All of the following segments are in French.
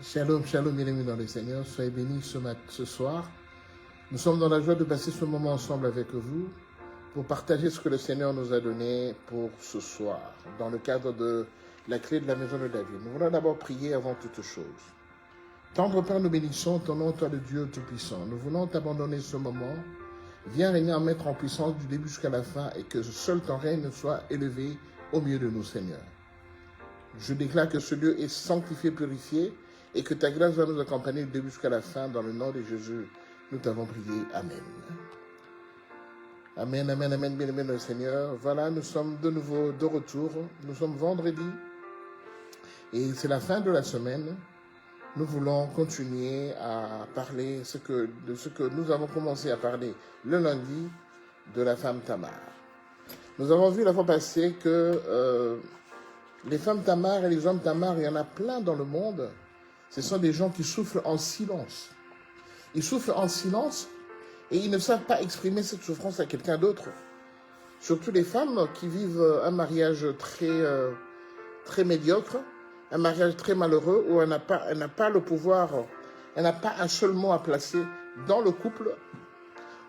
Shalom, shalom, bien-aimés dans le Seigneur. Soyez bénis ce soir. Nous sommes dans la joie de passer ce moment ensemble avec vous pour partager ce que le Seigneur nous a donné pour ce soir, dans le cadre de la clé de la maison de David. Nous voulons d'abord prier avant toute chose. Tendre Père, nous bénissons ton nom, toi le Dieu Tout-Puissant. Nous voulons t'abandonner ce moment. Viens régner en maître en puissance du début jusqu'à la fin et que seul ton règne soit élevé au milieu de nous, Seigneur. Je déclare que ce lieu est sanctifié, purifié, et que ta grâce va nous accompagner du début jusqu'à la fin. Dans le nom de Jésus, nous t'avons prié. Amen. Amen, amen, amen, bien-aimé le Seigneur. Voilà, nous sommes de nouveau de retour. Nous sommes vendredi, et c'est la fin de la semaine. Nous voulons continuer à parler de ce que nous avons commencé à parler le lundi de la femme Tamar. Nous avons vu la fois passée que les femmes Tamar et les hommes Tamar, il y en a plein dans le monde. Ce sont des gens qui souffrent en silence. Ils souffrent en silence et ils ne savent pas exprimer cette souffrance à quelqu'un d'autre. Surtout les femmes qui vivent un mariage très médiocre, un mariage très malheureux où elle n'a pas le pouvoir, elle n'a pas un seul mot à placer dans le couple,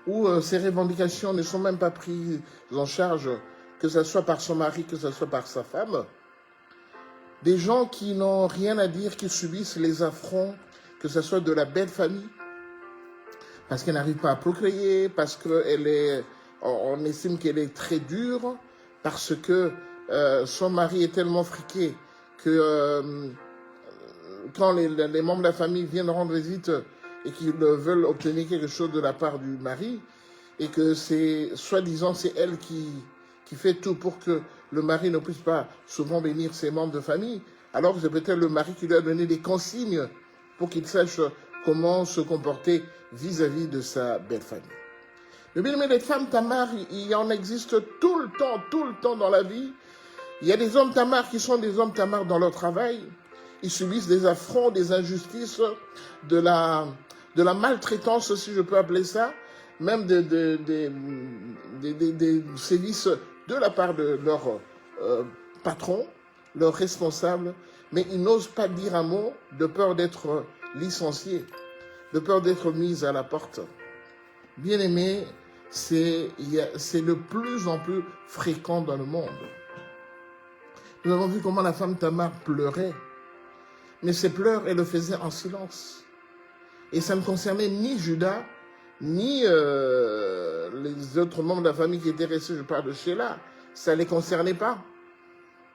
où ses revendications ne sont même pas prises en charge, que ce soit par son mari, que ce soit par sa femme. Des gens qui n'ont rien à dire, qui subissent les affronts, que ce soit de la belle famille, parce qu'elle n'arrive pas à procréer, parce qu'on estime qu'elle est très dure, parce que son mari est tellement friqué que quand les membres de la famille viennent rendre visite et qu'ils veulent obtenir quelque chose de la part du mari, et que soi-disant c'est elle qui fait tout pour que le mari ne puisse pas souvent bénir ses membres de famille, alors que c'est peut-être le mari qui lui a donné des consignes pour qu'il sache comment se comporter vis-à-vis de sa belle famille. Le bien-aimé des femmes Tamar, il en existe tout le temps dans la vie. Il y a des hommes Tamar qui sont des hommes Tamar dans leur travail. Ils subissent des affronts, des injustices, de la maltraitance, si je peux appeler ça, même des sévices de la part de leur patron, leur responsable, mais ils n'osent pas dire un mot de peur d'être licenciés, de peur d'être mis à la porte. Bien aimé, c'est de plus en plus fréquent dans le monde. Nous avons vu comment la femme Tamar pleurait, mais ses pleurs, elle le faisait en silence. Et ça ne concernait ni Judas, ni les autres membres de la famille qui étaient restés, je parle de Sheila. Ça ne les concernait pas,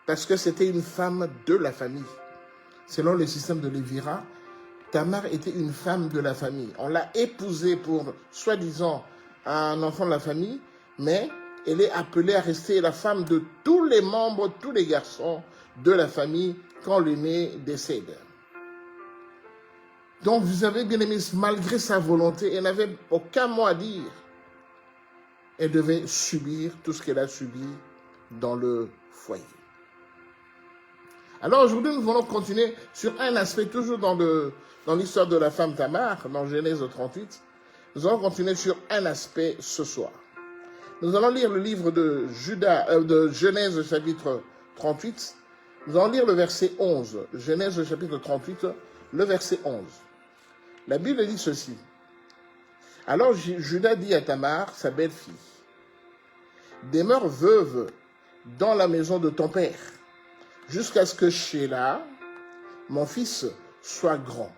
parce que c'était une femme de la famille. Selon le système de Lévira, Tamar était une femme de la famille. On l'a épousée pour, soi-disant, un enfant de la famille, mais elle est appelée à rester la femme de tous les membres, tous les garçons de la famille quand l'aîné décède. Donc, vous avez bien aimé, malgré sa volonté, elle n'avait aucun mot à dire. Elle devait subir tout ce qu'elle a subi dans le foyer. Alors aujourd'hui, nous allons continuer sur un aspect, toujours dans l'histoire de la femme Tamar, dans Genèse 38. Nous allons continuer sur un aspect ce soir. Nous allons lire le livre de Genèse chapitre 38. Nous allons lire le verset 11. Genèse chapitre 38, le verset 11. La Bible dit ceci. Alors Judas dit à Tamar, sa belle-fille, « Demeure veuve dans la maison de ton père, jusqu'à ce que Sheila, mon fils, soit grand. »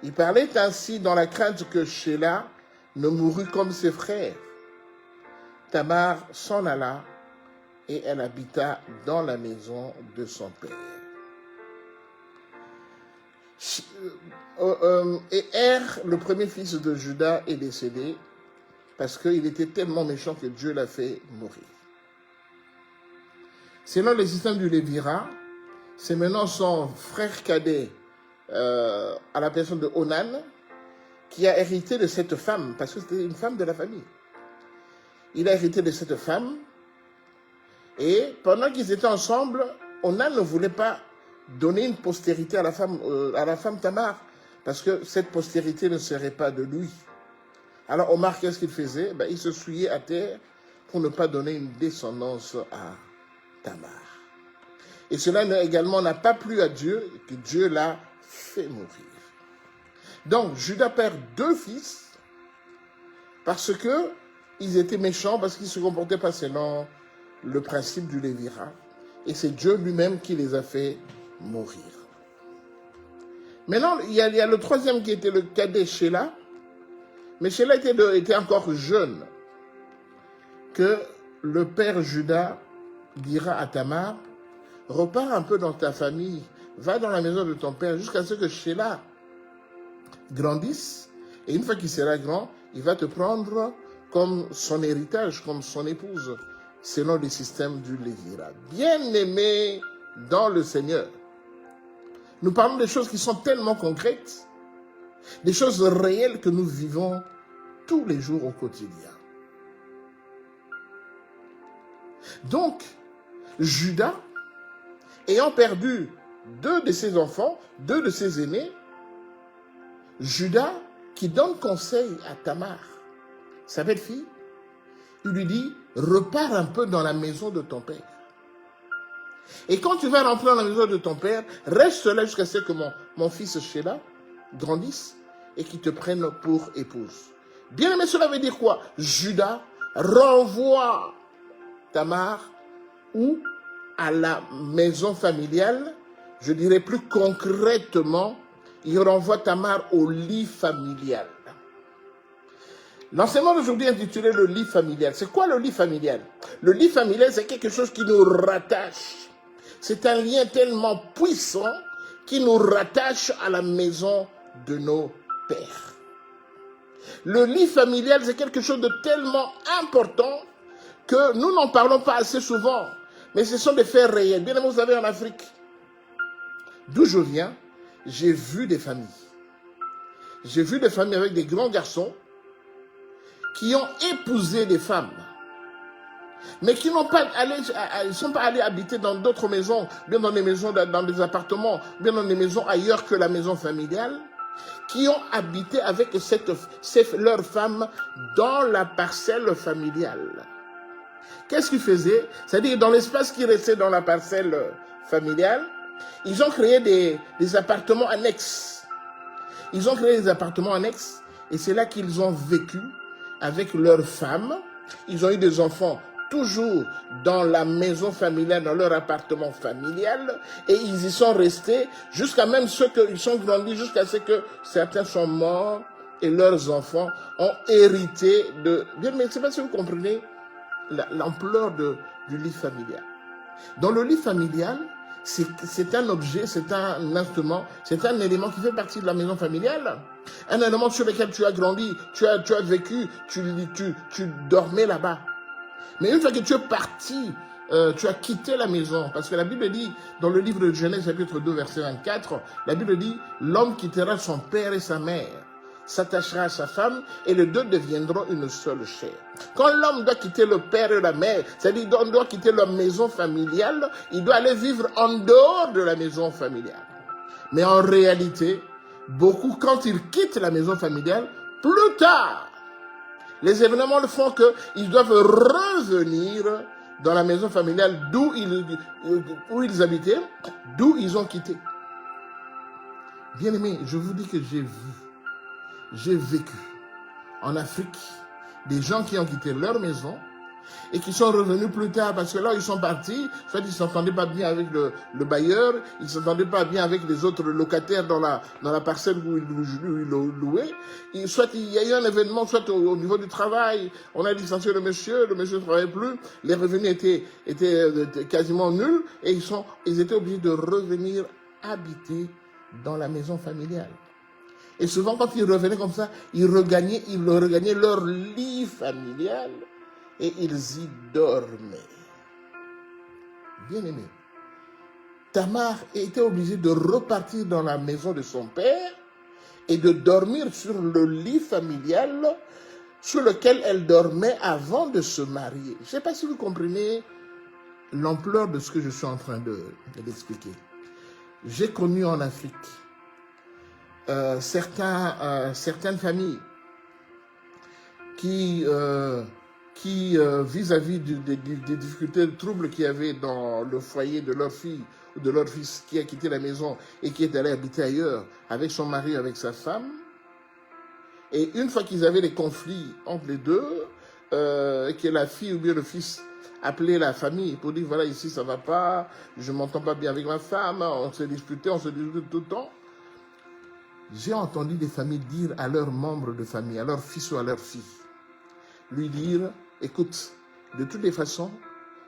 Il parlait ainsi dans la crainte que Sheila ne mourût comme ses frères. Tamar s'en alla et elle habita dans la maison de son père. Et le premier fils de Judas, est décédé parce qu'il était tellement méchant que Dieu l'a fait mourir. Selon le système du Lévira, c'est maintenant son frère cadet, à la personne de Onan, qui a hérité de cette femme, parce que c'était une femme de la famille. Il a hérité de cette femme, et pendant qu'ils étaient ensemble, Onan ne voulait pas donner une postérité à la femme Tamar, parce que cette postérité ne serait pas de lui. Alors Omar, qu'est-ce qu'il faisait? Il se souillait à terre pour ne pas donner une descendance à Tamar. Et cela également n'a pas plu à Dieu, que Dieu l'a fait mourir. Donc, Judas perd 2 fils parce que ils étaient méchants, parce qu'ils ne se comportaient pas selon le principe du lévirat. Et c'est Dieu lui-même qui les a fait mourir. Maintenant, il y a le 3e qui était le cadet Sheila. Mais Sheila était encore jeune. Que le père Judas dira à Tamar, repars un peu dans ta famille, va dans la maison de ton père jusqu'à ce que Sheila grandisse. Et une fois qu'il sera grand, il va te prendre comme son héritage, comme son épouse, selon le système du lévirat. Bien-aimés dans le Seigneur, nous parlons des choses qui sont tellement concrètes, des choses réelles que nous vivons tous les jours au quotidien. Donc, Judas, ayant perdu 2 de ses enfants, 2 de ses aînés, Judas, qui donne conseil à Tamar, sa belle-fille, il lui dit, repars un peu dans la maison de ton père. Et quand tu vas rentrer dans la maison de ton père, reste là jusqu'à ce que mon fils Sheila grandisse et qu'il te prenne pour épouse. Bien aimé, cela veut dire quoi? Judas renvoie Tamar ou à la maison familiale, je dirais plus concrètement, il renvoie Tamar au lit familial. L'enseignement d'aujourd'hui est intitulé le lit familial. C'est quoi le lit familial? Le lit familial, c'est quelque chose qui nous rattache. C'est un lien tellement puissant qui nous rattache à la maison de nos pères. Le lit familial, c'est quelque chose de tellement important que nous n'en parlons pas assez souvent. Mais ce sont des faits réels. Bien aimé, vous savez, en Afrique, d'où je viens, j'ai vu des familles. J'ai vu des familles avec des grands garçons qui ont épousé des femmes, mais qui n'ont pas allé, ils sont pas allés habiter dans d'autres maisons, bien dans des maisons, dans des appartements, bien dans des maisons ailleurs que la maison familiale, qui ont habité avec leurs femmes dans la parcelle familiale. Qu'est-ce qu'ils faisaient? C'est-à-dire, dans l'espace qui restait dans la parcelle familiale, ils ont créé des appartements annexes. Ils ont créé des appartements annexes, et c'est là qu'ils ont vécu avec leurs femmes. Ils ont eu des enfants toujours dans la maison familiale, dans leur appartement familial, et ils y sont restés jusqu'à même ceux qu'ils sont grandis, jusqu'à ce que certains sont morts et leurs enfants ont hérité de... Bien, mais je ne sais pas si vous comprenez l'ampleur du lit familial. Dans le lit familial, c'est un objet, c'est un instrument, c'est un élément qui fait partie de la maison familiale. Un élément sur lequel tu as grandi, tu as vécu, tu dormais là-bas. Mais une fois que tu es parti, tu as quitté la maison. Parce que la Bible dit, dans le livre de Genèse, chapitre 2, verset 24, la Bible dit, l'homme quittera son père et sa mère, s'attachera à sa femme, et les 2 deviendront une seule chair. Quand l'homme doit quitter le père et la mère, c'est-à-dire qu'il doit quitter leur maison familiale, il doit aller vivre en dehors de la maison familiale. Mais en réalité, beaucoup, quand ils quittent la maison familiale, plus tard, les événements le font qu'ils doivent revenir dans la maison familiale où ils habitaient, d'où ils ont quitté. Bien aimé, je vous dis que j'ai vécu en Afrique des gens qui ont quitté leur maison et qui sont revenus plus tard parce que là ils sont partis, soit ils ne s'entendaient pas bien avec le bailleur, ils ne s'entendaient pas bien avec les autres locataires dans la parcelle où ils louaient, et soit il y a eu un événement, soit au niveau du travail, on a licencié le monsieur ne travaillait plus, les revenus étaient quasiment nuls et ils étaient obligés de revenir habiter dans la maison familiale. Et souvent, quand ils revenaient comme ça, ils regagnaient leur lit familial et ils y dormaient. Bien aimé, Tamar était obligée de repartir dans la maison de son père et de dormir sur le lit familial sur lequel elle dormait avant de se marier. Je ne sais pas si vous comprenez l'ampleur de ce que je suis en train d'expliquer. J'ai connu en Afrique certaines familles qui vis-à-vis des difficultés, des troubles qu'il y avait dans le foyer de leur fille ou de leur fils qui a quitté la maison et qui est allé habiter ailleurs avec son mari, avec sa femme. Et une fois qu'ils avaient des conflits entre les deux, que la fille ou bien le fils appelait la famille pour dire, voilà, ici ça va pas, je m'entends pas bien avec ma femme, on se dispute tout le temps. J'ai entendu des familles dire à leurs membres de famille, à leur fils ou à leur fille, lui dire, écoute, de toutes les façons,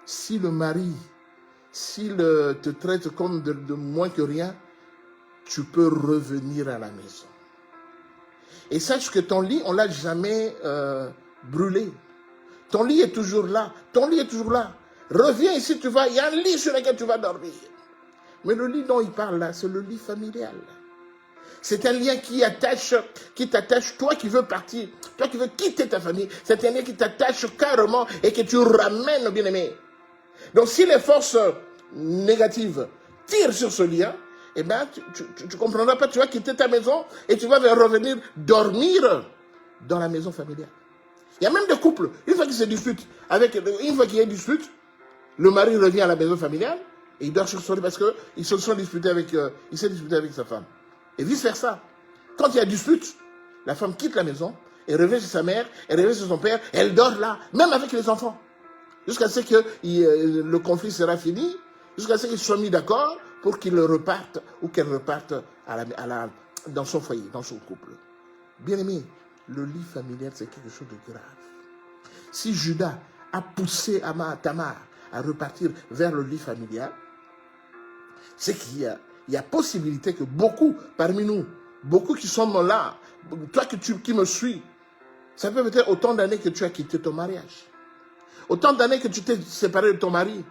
si le mari, s'il te traite comme de moins que rien, tu peux revenir à la maison. Et sache que ton lit, on ne l'a jamais brûlé. Ton lit est toujours là. Ton lit est toujours là. Reviens ici, tu vas, il y a un lit sur lequel tu vas dormir. Mais le lit dont il parle là, c'est le lit familial. C'est un lien qui t'attache, toi qui veux partir, toi qui veux quitter ta famille. C'est un lien qui t'attache carrément et que tu ramènes, bien-aimé. Donc si les forces négatives tirent sur ce lien, eh bien, tu ne comprendras pas, tu vas quitter ta maison et tu vas revenir dormir dans la maison familiale. Il y a même des couples, une fois qu'ils se disputent, une fois qu'il y a une dispute, le mari revient à la maison familiale et il dort sur son lit parce qu'il s'est disputé avec sa femme. Et vice-versa. Quand il y a dispute, la femme quitte la maison, elle revient chez sa mère, elle revient chez son père, elle dort là, même avec les enfants. Jusqu'à ce que le conflit sera fini, jusqu'à ce qu'ils soient mis d'accord pour qu'ils repartent ou qu'elle reparte dans son foyer, dans son couple. Bien-aimé, le lit familial, c'est quelque chose de grave. Si Judas a poussé Tamar à repartir vers le lit familial, c'est qu'il y a possibilité que beaucoup parmi nous, beaucoup qui sont là, toi qui me suis, ça peut être autant d'années que tu as quitté ton mariage. Autant d'années que tu t'es séparé de ton mari.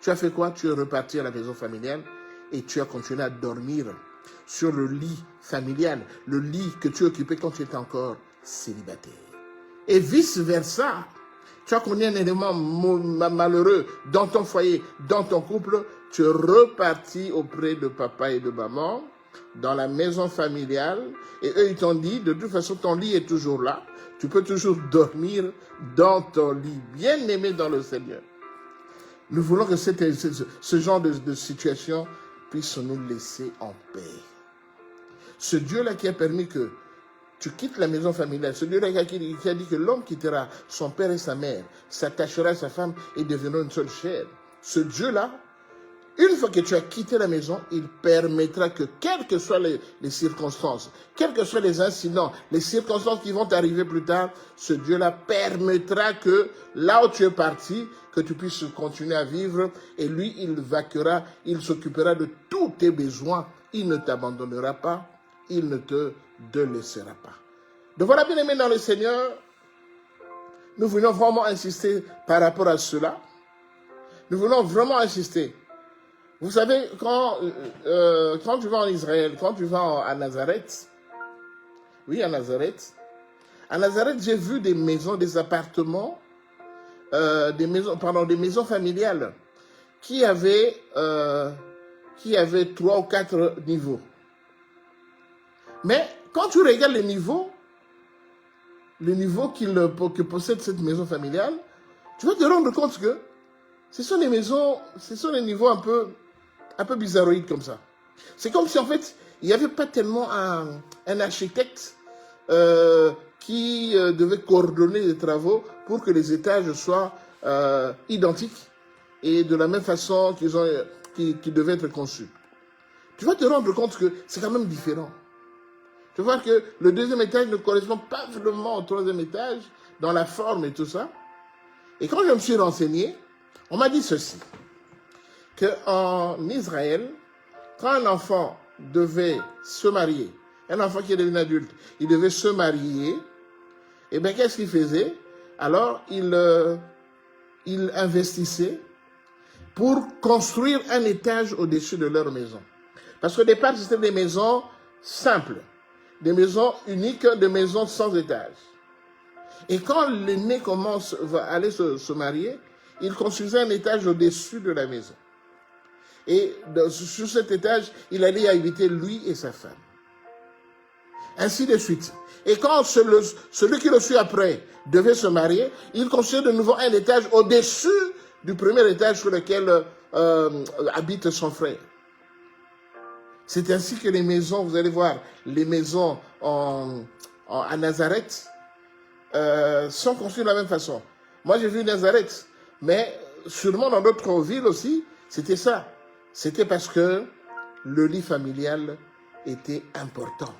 Tu as fait quoi? Tu es reparti à la maison familiale et tu as continué à dormir sur le lit familial, le lit que tu occupais quand tu étais encore célibataire. Et vice-versa. Tu as connu un élément malheureux dans ton foyer, dans ton couple, tu es reparti auprès de papa et de maman, dans la maison familiale, et eux, ils t'ont dit, de toute façon, ton lit est toujours là, tu peux toujours dormir dans ton lit, bien aimé dans le Seigneur. Nous voulons que ce genre de situation puisse nous laisser en paix. Ce Dieu-là qui a permis que tu quittes la maison familiale, ce Dieu-là qui a dit que l'homme quittera son père et sa mère, s'attachera à sa femme et deviendra une seule chair. Ce Dieu-là, une fois que tu as quitté la maison, il permettra que, quelles que soient les circonstances, quels que soient les incidents, les circonstances qui vont arriver plus tard, ce Dieu-là permettra que, là où tu es parti, que tu puisses continuer à vivre, et lui, il vaquera, il s'occupera de tous tes besoins, il ne t'abandonnera pas, il ne te délaissera pas. Donc voilà, bien aimé dans le Seigneur, nous voulons vraiment insister par rapport à cela. Nous voulons vraiment insister. Vous savez, quand tu vas en Israël, quand tu vas à Nazareth, oui, à Nazareth, j'ai vu des maisons, des appartements, des maisons familiales qui avaient 3 ou 4 niveaux. Mais quand tu regardes les niveaux que possède cette maison familiale, tu vas te rendre compte que ce sont des niveaux un peu bizarroïdes comme ça. C'est comme si en fait, il n'y avait pas tellement un architecte qui devait coordonner les travaux pour que les étages soient identiques et de la même façon qu'ils devaient être conçus. Tu vas te rendre compte que c'est quand même différent. Tu vois que le 2e étage ne correspond pas vraiment au 3e étage dans la forme et tout ça. Et quand je me suis renseigné, on m'a dit ceci, qu'en Israël, quand un enfant devait se marier, un enfant qui est devenu adulte, il devait se marier, et bien qu'est-ce qu'il faisait? Alors, il investissait pour construire un étage au-dessus de leur maison. Parce qu'au départ, c'était des maisons simples, des maisons uniques, des maisons sans étage. Et quand l'aîné va aller se marier, il construisait un étage au-dessus de la maison. Et sur cet étage, il allait y habiter lui et sa femme. Ainsi de suite. Et quand celui qui le suit après devait se marier, il construisait de nouveau un étage au-dessus du premier étage sur lequel habite son frère. C'est ainsi que les maisons, vous allez voir, les maisons à Nazareth sont construites de la même façon. Moi, j'ai vu Nazareth, mais sûrement dans d'autres villes aussi, c'était ça. C'était parce que le lit familial était important.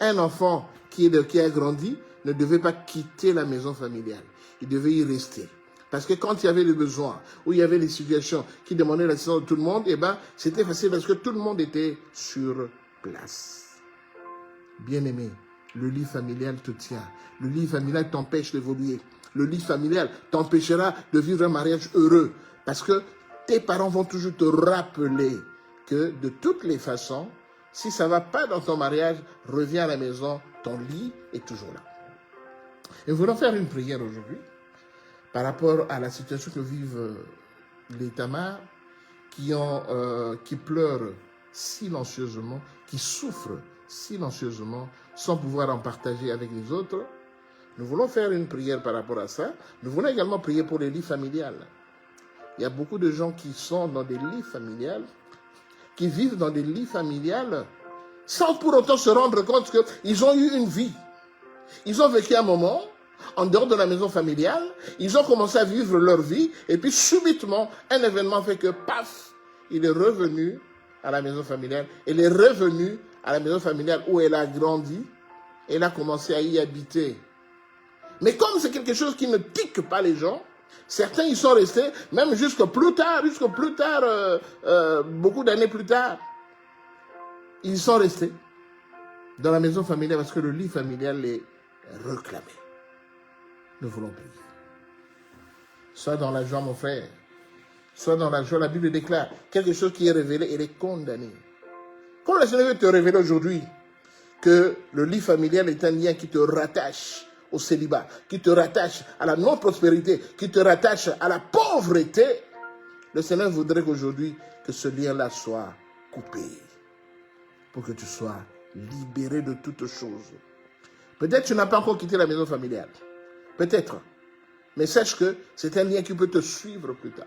Un enfant qui a grandi ne devait pas quitter la maison familiale. Il devait y rester. Parce que quand il y avait des besoins, ou il y avait des situations qui demandaient l'assistance de tout le monde, eh ben, c'était facile parce que tout le monde était sur place. Bien-aimé, le lit familial te tient. Le lit familial t'empêche d'évoluer. Le lit familial t'empêchera de vivre un mariage heureux. Parce que tes parents vont toujours te rappeler que de toutes les façons, si ça ne va pas dans ton mariage, reviens à la maison, ton lit est toujours là. Et nous voulons faire une prière aujourd'hui par rapport à la situation que vivent les Tamars qui pleurent silencieusement, qui souffrent silencieusement sans pouvoir en partager avec les autres. Nous voulons faire une prière par rapport à ça. Nous voulons également prier pour les lits familiales. Il y a beaucoup de gens qui sont dans des lits familiales, qui vivent dans des lits familiales sans pour autant se rendre compte qu'ils ont eu une vie. Ils ont vécu un moment en dehors de la maison familiale, ils ont commencé à vivre leur vie, et puis subitement, un événement fait que, paf, il est revenu à la maison familiale. Elle est revenue à la maison familiale où elle a grandi, elle a commencé à y habiter. Mais comme c'est quelque chose qui ne tique pas les gens, certains y sont restés, même jusqu'à plus tard, beaucoup d'années plus tard, ils sont restés dans la maison familiale parce que le lit familial est réclamé. Nous voulons prier. Sois dans la joie, mon frère. Sois dans la joie. La Bible déclare quelque chose qui est révélé, il est condamné. Comme le Seigneur veut te révéler aujourd'hui que le lit familial est un lien qui te rattache au célibat, qui te rattache à la non-prospérité, qui te rattache à la pauvreté, le Seigneur voudrait qu'aujourd'hui, que ce lien-là soit coupé pour que tu sois libéré de toutes choses. Peut-être tu n'as pas encore quitté la maison familiale. Peut-être. Mais sache que c'est un lien qui peut te suivre plus tard.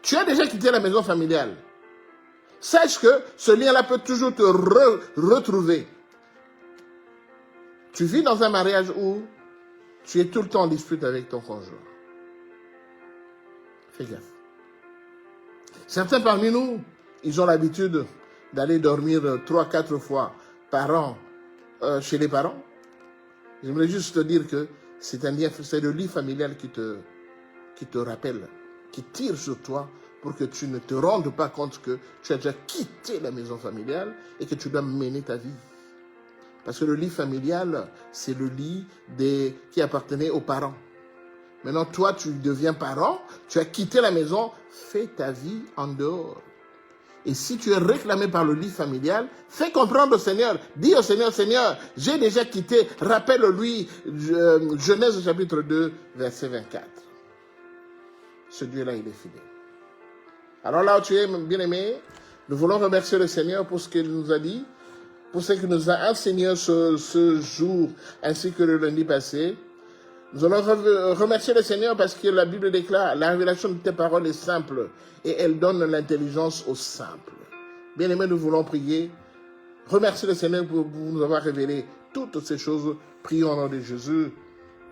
Tu as déjà quitté la maison familiale. Sache que ce lien-là peut toujours te retrouver. Tu vis dans un mariage où tu es tout le temps en dispute avec ton conjoint. Fais gaffe. Certains parmi nous, ils ont l'habitude d'aller dormir 3-4 fois par an chez les parents. J'aimerais juste te dire que c'est le lit familial qui te rappelle, qui tire sur toi pour que tu ne te rendes pas compte que tu as déjà quitté la maison familiale et que tu dois mener ta vie. Parce que le lit familial, c'est le lit qui appartenait aux parents. Maintenant, toi, tu deviens parent, tu as quitté la maison, fais ta vie en dehors. Et si tu es réclamé par le lit familial, fais comprendre au Seigneur, dis au Seigneur, Seigneur, j'ai déjà quitté, rappelle-lui Genèse chapitre 2, verset 24. Ce Dieu-là, il est fidèle. Alors là où tu es, bien-aimé, nous voulons remercier le Seigneur pour ce qu'il nous a dit, pour ce qu'il nous a enseigné ce jour, ainsi que le lundi passé. Nous allons remercier le Seigneur parce que la Bible déclare, la révélation de tes paroles est simple et elle donne l'intelligence aux simples. Bien-aimés, nous voulons prier. Remercier le Seigneur pour nous avoir révélé toutes ces choses. Prions au nom de Jésus.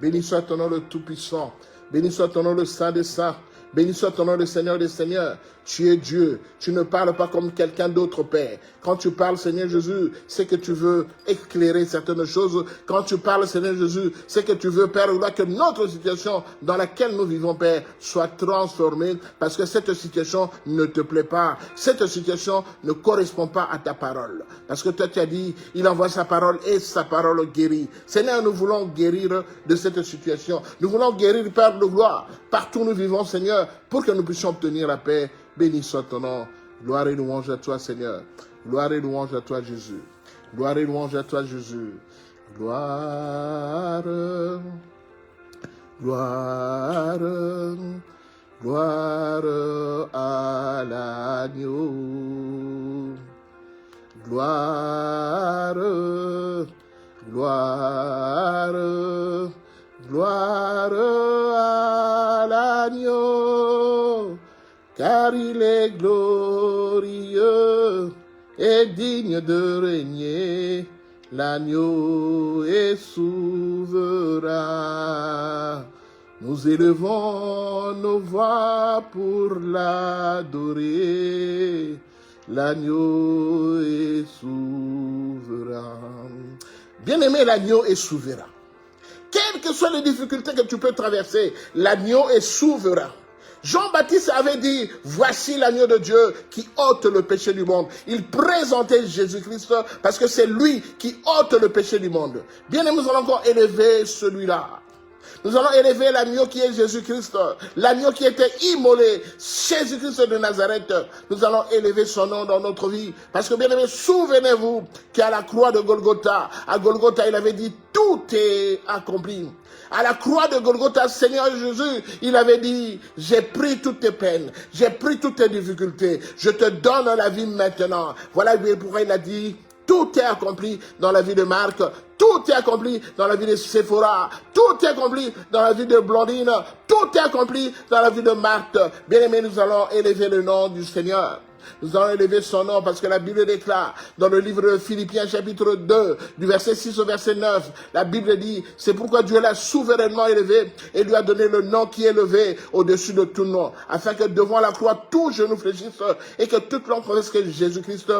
Béni soit ton nom le Tout-Puissant. Béni soit ton nom le Saint des Saints. Béni soit ton nom le Seigneur des Seigneurs. Tu es Dieu. Tu ne parles pas comme quelqu'un d'autre, Père. Quand tu parles, Seigneur Jésus, c'est que tu veux éclairer certaines choses. Quand tu parles, Seigneur Jésus, c'est que tu veux, Père, que notre situation dans laquelle nous vivons, Père, soit transformée parce que cette situation ne te plaît pas. Cette situation ne correspond pas à ta parole. Parce que toi, tu as dit, il envoie sa parole et sa parole guérit. Seigneur, nous voulons guérir de cette situation. Nous voulons guérir, Père de gloire. Partout où nous vivons, Seigneur, pour que nous puissions obtenir la paix. Béni soit ton nom. Gloire et louange à toi, Seigneur. Gloire et louange à toi, Jésus. Gloire et louange à toi, Jésus. Gloire, gloire, gloire à l'agneau. Gloire, gloire, gloire à l'agneau. car il est glorieux et digne de régner. L'agneau est souverain. Nous élevons nos voix pour l'adorer. L'agneau est souverain. Bien-aimé, l'agneau est souverain. Quelles que soient les difficultés que tu peux traverser, l'agneau est souverain. Jean-Baptiste avait dit, voici l'agneau de Dieu qui ôte le péché du monde. Il présentait Jésus-Christ parce que c'est lui qui ôte le péché du monde. Bien aimé, nous allons encore élever celui-là. Nous allons élever l'agneau qui est Jésus-Christ, l'agneau qui était immolé, Jésus-Christ de Nazareth. Nous allons élever son nom dans notre vie. Parce que bien aimé, souvenez-vous qu'à la croix de Golgotha, à Golgotha, il avait dit, tout est accompli. À la croix de Golgotha, Seigneur Jésus, il avait dit, j'ai pris toutes tes peines, j'ai pris toutes tes difficultés, je te donne la vie maintenant. Voilà pourquoi il a dit, tout est accompli dans la vie de Marc, tout est accompli dans la vie de Séphora, tout est accompli dans la vie de Blondine, tout est accompli dans la vie de Marthe. Bien-aimés, nous allons élever le nom du Seigneur. Nous allons élever son nom parce que la Bible déclare dans le livre de Philippiens chapitre 2, du verset 6 au verset 9, la Bible dit, c'est pourquoi Dieu l'a souverainement élevé et lui a donné le nom qui est élevé au-dessus de tout nom, afin que devant la croix, tout genou fléchisse et que toute langue confesse que Jésus-Christ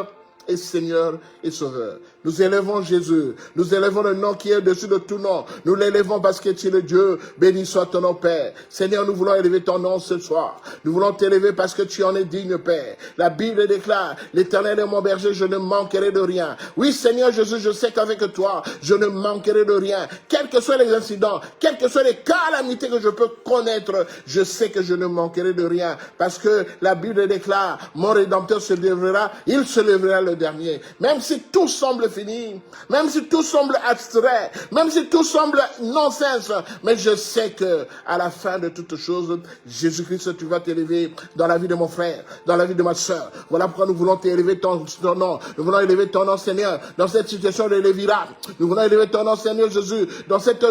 est Seigneur et Sauveur. Nous élevons Jésus, nous élevons le nom qui est au-dessus de tout nom. Nous l'élevons parce que tu es le Dieu, béni soit ton nom, Père. Seigneur, nous voulons élever ton nom ce soir. Nous voulons t'élever parce que tu en es digne, Père. La Bible déclare, l'Éternel est mon berger, je ne manquerai de rien. Oui, Seigneur Jésus, je sais qu'avec toi, je ne manquerai de rien. Quels que soient les incidents, quelles que soient les calamités que je peux connaître, je sais que je ne manquerai de rien. Parce que la Bible déclare, mon Rédempteur se lèvera, il se lèvera le dernier. Même si tout semble fini, même si tout semble abstrait, même si tout semble non-sens, mais je sais que à la fin de toutes choses, Jésus-Christ, tu vas t'élever dans la vie de mon frère, dans la vie de ma soeur. Voilà pourquoi nous voulons t'élever ton nom. Nous voulons élever ton nom, Seigneur, dans cette situation de Lévira. Nous voulons élever ton nom, Seigneur Jésus, dans cette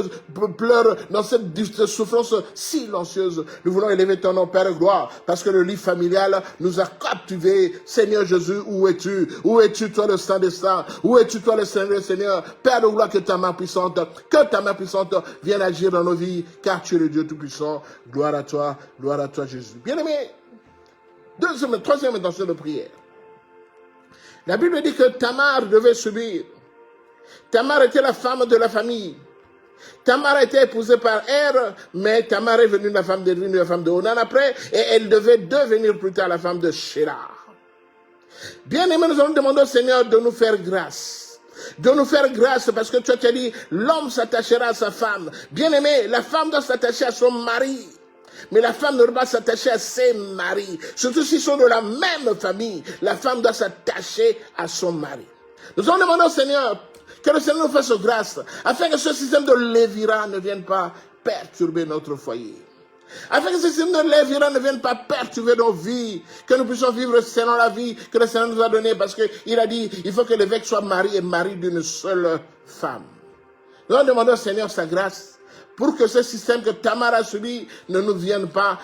pleure, dans cette souffrance silencieuse. Nous voulons élever ton nom, Père de gloire, parce que le lit familial nous a captivés. Seigneur Jésus, où es-tu? Où es-tu, toi, le Saint des Saints? Où es-tu, toi, le Seigneur, Seigneur? Père de gloire, que ta main puissante vienne agir dans nos vies, car tu es le Dieu Tout-Puissant. Gloire à toi, Jésus. Bien-aimé, troisième intention de prière. La Bible dit que Tamar devait subir. Tamar était la femme de la famille. Tamar était épousée par Er, mais Tamar est devenue la femme de Onan après, et elle devait devenir plus tard la femme de Shelah. Bien-aimés, nous allons demander au Seigneur de nous faire grâce. De nous faire grâce parce que tu as dit, l'homme s'attachera à sa femme. Bien-aimé, la femme doit s'attacher à son mari. Mais la femme ne doit pas s'attacher à ses maris. Surtout s'ils sont de la même famille, la femme doit s'attacher à son mari. Nous allons demander au Seigneur que le Seigneur nous fasse grâce afin que ce système de Lévira ne vienne pas perturber notre foyer. Afin que ce système de Lévira ne vienne pas perturber nos vies, que nous puissions vivre selon la vie que le Seigneur nous a donnée, parce qu'il a dit, il faut que l'évêque soit marié et mari d'une seule femme. Nous allons demander au Seigneur sa grâce, pour que ce système que Tamar a subi ne vienne pas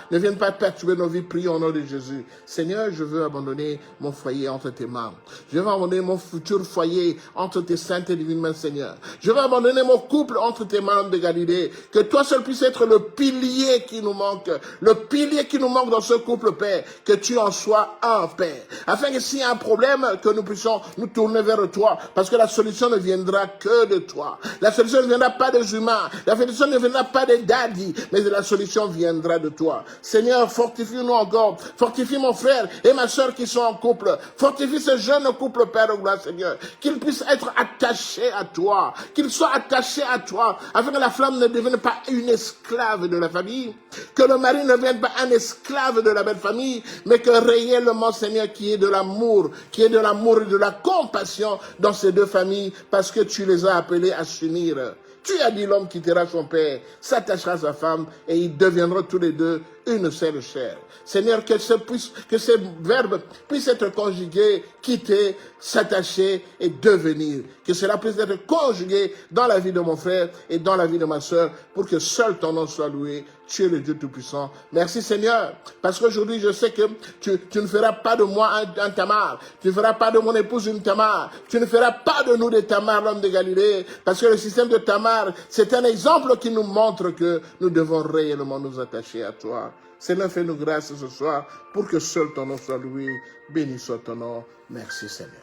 perturber nos vies. Prions au nom de Jésus. Seigneur, je veux abandonner mon foyer entre tes mains. Je veux abandonner mon futur foyer entre tes saintes et divines mains, Seigneur. Je veux abandonner mon couple entre tes mains de Galilée. Que toi seul puisses être le pilier qui nous manque. Le pilier qui nous manque dans ce couple, Père. Que tu en sois un, Père. Afin que s'il y a un problème, que nous puissions nous tourner vers toi. Parce que la solution ne viendra que de toi. La solution ne viendra pas des humains. La solution ne viendra pas des daddies, mais la solution viendra de toi. Seigneur, fortifie-nous encore. Fortifie mon frère et ma soeur qui sont en couple. Fortifie ce jeune couple, Père de gloire, Seigneur. Qu'ils puissent être attachés à toi. Qu'ils soient attachés à toi, afin que la femme ne devienne pas une esclave de la famille. Que le mari ne devienne pas un esclave de la belle famille, mais que réellement, Seigneur, qu'il y ait de l'amour, et de la compassion dans ces deux familles, parce que tu les as appelés à s'unir. Tu as dit l'homme quittera son père, s'attachera à sa femme et ils deviendront tous les deux une seule chair. Seigneur, que ces verbes puissent être conjugués, quitter, s'attacher et devenir. Que cela puisse être conjugué dans la vie de mon frère et dans la vie de ma soeur pour que seul ton nom soit loué. Tu es le Dieu Tout-Puissant. Merci Seigneur, parce qu'aujourd'hui je sais que tu ne feras pas de moi un Tamar. Tu ne feras pas de mon épouse une Tamar. Tu ne feras pas de nous des Tamar, l'homme de Galilée. Parce que le système de Tamar, c'est un exemple qui nous montre que nous devons réellement nous attacher à toi. Seigneur, fais-nous grâce ce soir pour que seul ton nom soit loué. Béni soit ton nom. Merci Seigneur.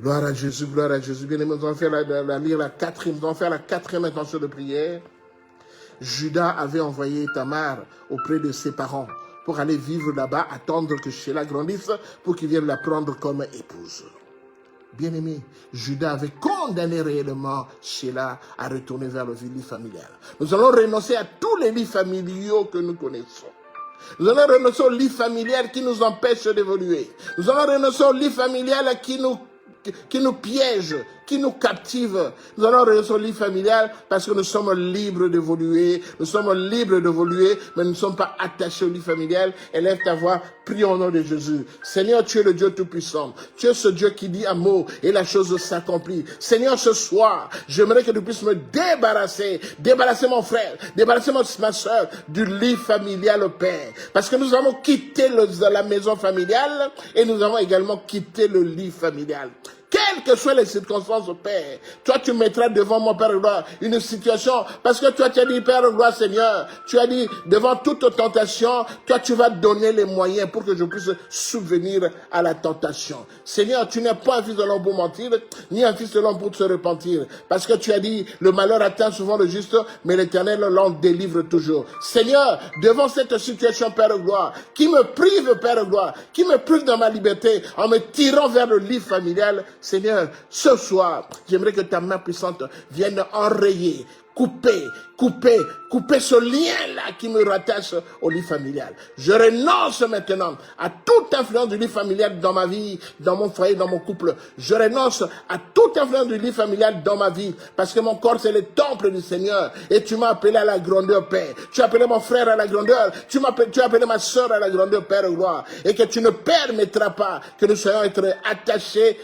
Gloire à Jésus, gloire à Jésus. Bien aimé, nous allons faire la quatrième intention de prière. Judas avait envoyé Tamar auprès de ses parents pour aller vivre là-bas, attendre que Sheila grandisse pour qu'il vienne la prendre comme épouse. Bien-aimé, Judas avait condamné réellement Sheila à retourner vers le lit familial. Nous allons renoncer à tous les lits familiaux que nous connaissons. Nous allons renoncer au lit familial qui nous empêche d'évoluer. Nous allons renoncer au lit familial qui nous piège, qui nous captive. Nous allons renoncer au lit familial parce que nous sommes libres d'évoluer. Nous sommes libres d'évoluer, mais nous ne sommes pas attachés au lit familial. Élève ta voix, prie au nom de Jésus. Seigneur, tu es le Dieu Tout-Puissant. Tu es ce Dieu qui dit un mot et la chose s'accomplit. Seigneur, ce soir, j'aimerais que tu puisses me débarrasser mon frère, débarrasser ma soeur du lit familial, Père. Parce que nous avons quitté la maison familiale et nous avons également quitté le lit familial. Quelles que soient les circonstances, Père, toi tu mettras devant mon Père gloire une situation, parce que toi tu as dit, Père gloire Seigneur, tu as dit, devant toute tentation, toi tu vas donner les moyens pour que je puisse subvenir à la tentation. Seigneur, tu n'es pas un fils de l'homme pour mentir, ni un fils de l'homme pour se repentir, parce que tu as dit, le malheur atteint souvent le juste, mais l'Éternel l'en délivre toujours. Seigneur, devant cette situation, Père gloire, qui me prive, Père gloire, qui me prive de ma liberté, en me tirant vers le lit familial, Seigneur, ce soir, j'aimerais que ta main puissante vienne enrayer, couper ce lien-là qui me rattache au lit familial. Je renonce maintenant à toute influence du lit familial dans ma vie, dans mon foyer, dans mon couple. Je renonce à toute influence du lit familial dans ma vie, parce que mon corps, c'est le temple du Seigneur. Et tu m'as appelé à la grandeur, Père. Tu as appelé mon frère à la grandeur. Tu as appelé ma soeur à la grandeur, Père gloire. Et que tu ne permettras pas que nous soyons attachés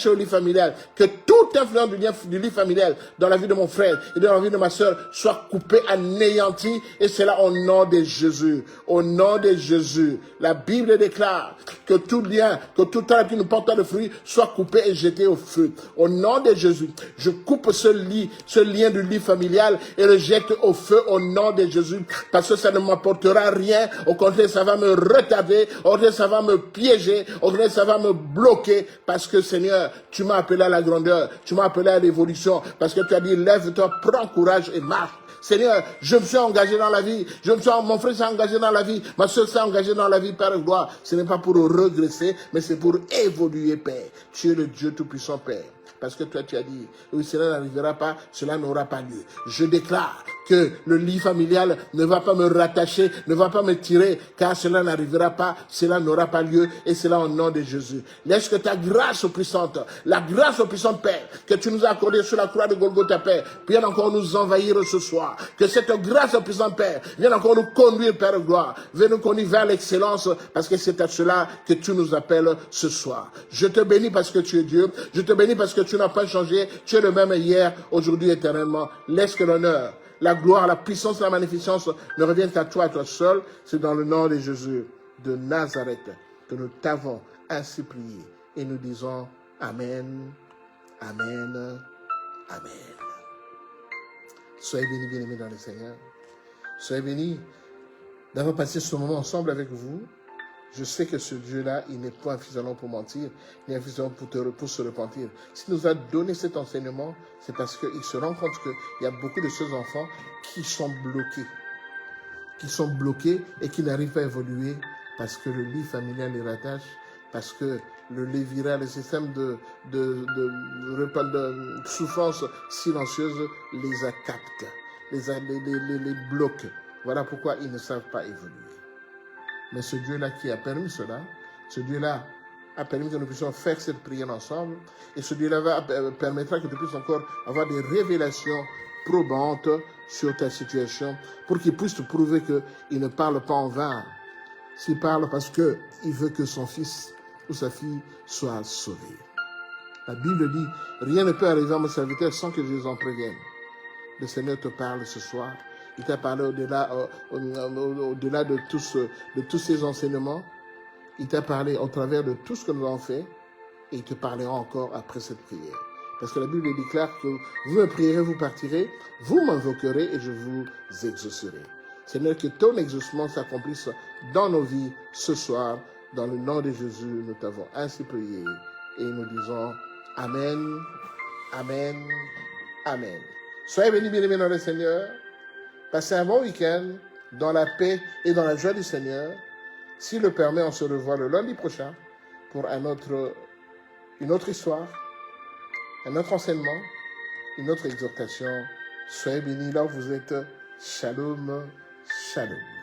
au lit familial. Que toute influence du lit familial dans la vie de mon frère et dans la vie de ma soeur soit coupée, anéantie, et c'est là au nom de Jésus. Au nom de Jésus. La Bible déclare que tout lien, que tout arbre qui ne porte pas de fruits soit coupé et jeté au feu. Au nom de Jésus, je coupe ce lien du lit familial et le jette au feu au nom de Jésus, parce que ça ne m'apportera rien. Au contraire, ça va me retarder, au contraire, ça va me piéger, au contraire, ça va me bloquer, parce que Seigneur, tu m'as appelé à la grandeur, tu m'as appelé à l'évolution, parce que tu as dit, lève-toi, prends courage et marche. Seigneur, je me suis engagé dans la vie, mon frère s'est engagé dans la vie, ma soeur s'est engagée dans la vie, Père gloire. Ce n'est pas pour regresser, mais c'est pour évoluer, Père. Tu es le Dieu Tout-Puissant, Père. Parce que toi, tu as dit, oui, cela n'arrivera pas, cela n'aura pas lieu. Je déclare que le lit familial ne va pas me rattacher, ne va pas me tirer, car cela n'arrivera pas, cela n'aura pas lieu, et cela au nom de Jésus. Laisse que ta grâce puissante, la grâce au puissant Père, que tu nous as accordée sur la croix de Golgotha, Père, vienne encore nous envahir ce soir. Que cette grâce au puissant Père vienne encore nous conduire, Père gloire, vienne nous conduire vers l'excellence, parce que c'est à cela que tu nous appelles ce soir. Je te bénis parce que tu es Dieu, je te bénis parce que tu n'as pas changé, tu es le même hier, aujourd'hui, éternellement. Laisse que l'honneur, la gloire, la puissance, la magnificence ne reviennent à toi seul. C'est dans le nom de Jésus de Nazareth que nous t'avons ainsi prié. Et nous disons Amen, Amen, Amen. Soyez bénis, bien-aimés dans le Seigneur. Soyez bénis d'avoir passé ce moment ensemble avec vous. Je sais que ce Dieu-là, il n'est pas un fils de l'homme pour mentir, ni un fils de l'homme pour se repentir. S'il nous a donné cet enseignement, c'est parce qu'il se rend compte qu'il y a beaucoup de ces enfants qui sont bloqués et qui n'arrivent pas à évoluer parce que le lit familial les rattache, parce que le lévira, le système de souffrance silencieuse les capte, les bloque. Voilà pourquoi ils ne savent pas évoluer. Mais ce Dieu-là qui a permis cela, ce Dieu-là a permis que nous puissions faire cette prière ensemble, et ce Dieu-là permettra que tu puisses encore avoir des révélations probante sur ta situation pour qu'il puisse te prouver qu'il ne parle pas en vain. S'il parle parce qu'il veut que son fils ou sa fille soit sauvé. La Bible dit, rien ne peut arriver à mon serviteur sans que je les en prévienne. Le Seigneur te parle ce soir. Il t'a parlé au-delà de tous ces enseignements. Il t'a parlé au travers de tout ce que nous avons fait. Et il te parlera encore après cette prière. Parce que la Bible déclare que vous me prierez, vous partirez, vous m'invoquerez et je vous exaucerai. Seigneur, que ton exaucement s'accomplisse dans nos vies ce soir. Dans le nom de Jésus, nous t'avons ainsi prié. Et nous disons Amen, Amen, Amen. Soyez bénis, bien-aimés dans le Seigneur. Passez un bon week-end dans la paix et dans la joie du Seigneur. S'il le permet, on se revoit le lundi prochain pour une autre histoire, un autre enseignement, une autre exhortation. Soyez bénis là où vous êtes. Shalom, shalom.